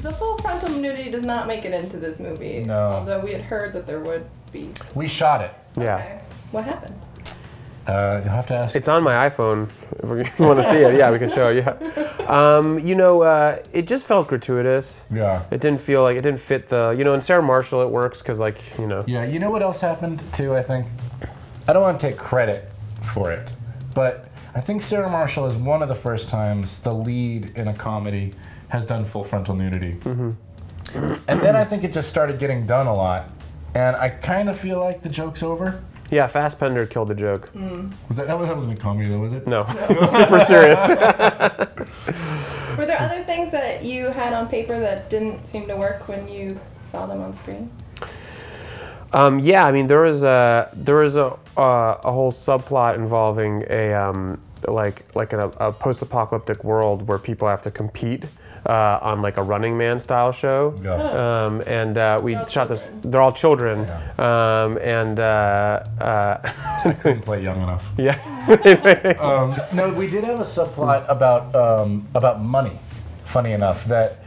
the full frontal nudity does not make it into this movie. No. Although we had heard that there would be. We shot it. Yeah. Okay. What happened? You'll have to ask. It's on my iPhone. If you want to see it, yeah, we can show it. Yeah. You know, it just felt gratuitous. Yeah. It didn't feel like it didn't fit the. You know, in Sarah Marshall it works because, like, you know. Yeah. You know what else happened too? I think. I don't want to take credit for it, but I think Sarah Marshall is one of the first times the lead in a comedy has done full frontal nudity. Mm-hmm. And then I think it just started getting done a lot, and I kind of feel like the joke's over. Yeah, Fassbender killed the joke. Was that wasn't a comedy though, was it? No, super serious. Were there other things that you had on paper that didn't seem to work when you saw them on screen? Yeah, I mean there was a whole subplot involving a a post-apocalyptic world where people have to compete on like a Running Man style show. Yeah. And we shot this. They're all children. Yeah. I couldn't play young enough. Yeah. No, we did have a subplot about money. Funny enough, that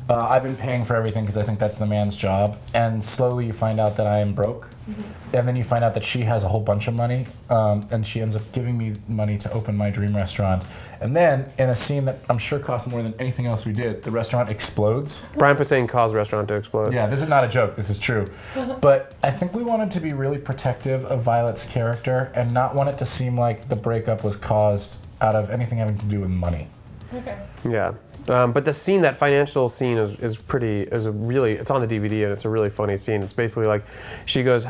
I've been paying for everything because I think that's the man's job, and slowly you find out that I am broke, and then you find out that she has a whole bunch of money, and she ends up giving me money to open my dream restaurant. And then, in a scene that I'm sure cost more than anything else we did, the restaurant explodes. Brian Posehn caused the restaurant to explode. Yeah, this is not a joke, this is true. But I think we wanted to be really protective of Violet's character and not want it to seem like the breakup was caused out of anything having to do with money. Okay. Yeah. But the scene, that financial scene it's on the DVD and it's a really funny scene. It's basically like, she goes,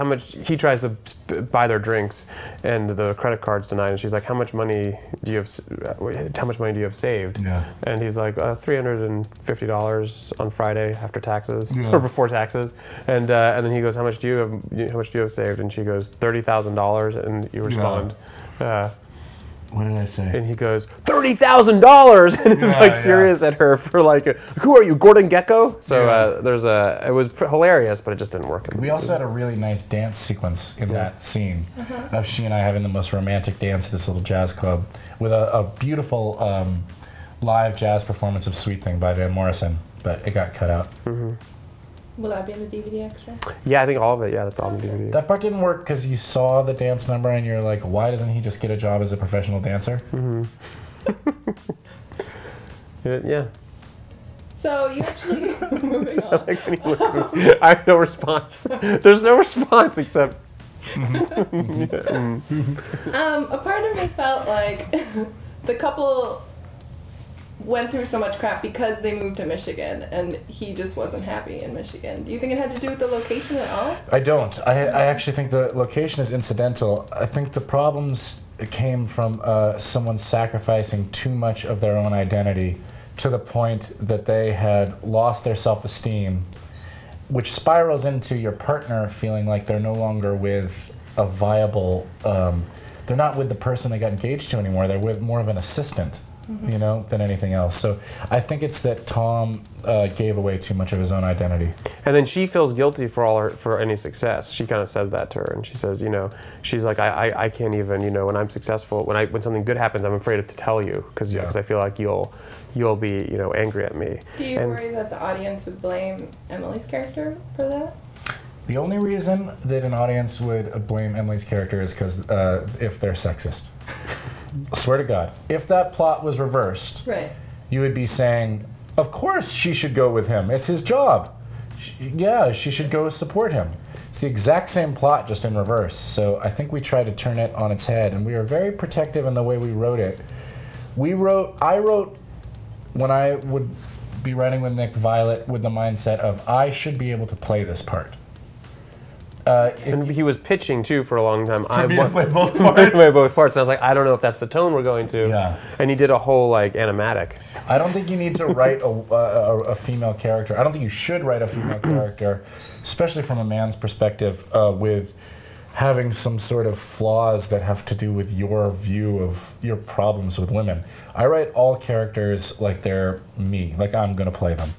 he tries to buy their drinks and the credit card's denied, and she's like, how much money do you have saved? Yeah. And he's like, $350 on Friday after taxes, or before taxes. And then he goes, how much do you have saved? And she goes, $30,000, and you respond, what did I say? and he goes, $30,000, and he's furious at her for like, who are you, Gordon Gekko? So it was hilarious, but it just didn't work. We also had a really nice dance sequence in that scene of she and I having the most romantic dance at this little jazz club with a beautiful live jazz performance of Sweet Thing by Van Morrison, but it got cut out. Will that be in the DVD extra? Yeah, I think all of it. Yeah, that's all on the DVD. That part didn't work because you saw the dance number and you're like, why doesn't he just get a job as a professional dancer? Yeah. So you actually moving on. I have no response. There's no response except. A part of me felt like the couple went through so much crap because they moved to Michigan, and he just wasn't happy in Michigan. Do you think it had to do with the location at all? I don't. I actually think the location is incidental. I think the problems came from someone sacrificing too much of their own identity to the point that they had lost their self-esteem, which spirals into your partner feeling like they're no longer with a viable, they're not with the person they got engaged to anymore, they're with more of an assistant. You know, than anything else. So I think it's that Tom gave away too much of his own identity. And then she feels guilty for any success. She kind of says that to her, and she says, you know, she's like, I can't even, you know, when I'm successful, when something good happens, I'm afraid to tell you because I feel like you'll be, you know, angry at me. Do you worry that the audience would blame Emily's character for that? The only reason that an audience would blame Emily's character is because if they're sexist. Swear to God, if that plot was reversed, you would be saying, of course she should go with him. It's his job. She should go support him. It's the exact same plot, just in reverse. So I think we tried to turn it on its head, and we were very protective in the way we wrote it. I wrote, when I would be writing with Nick, Violet with the mindset of, I should be able to play this part. And he was pitching too for a long time. For me to play both parts. Play both parts. And I was like, I don't know if that's the tone we're going to. Yeah. And he did a whole like animatic. I don't think you need to write a female character. I don't think you should write a female character, especially from a man's perspective, with having some sort of flaws that have to do with your view of your problems with women. I write all characters like they're me, like I'm gonna play them.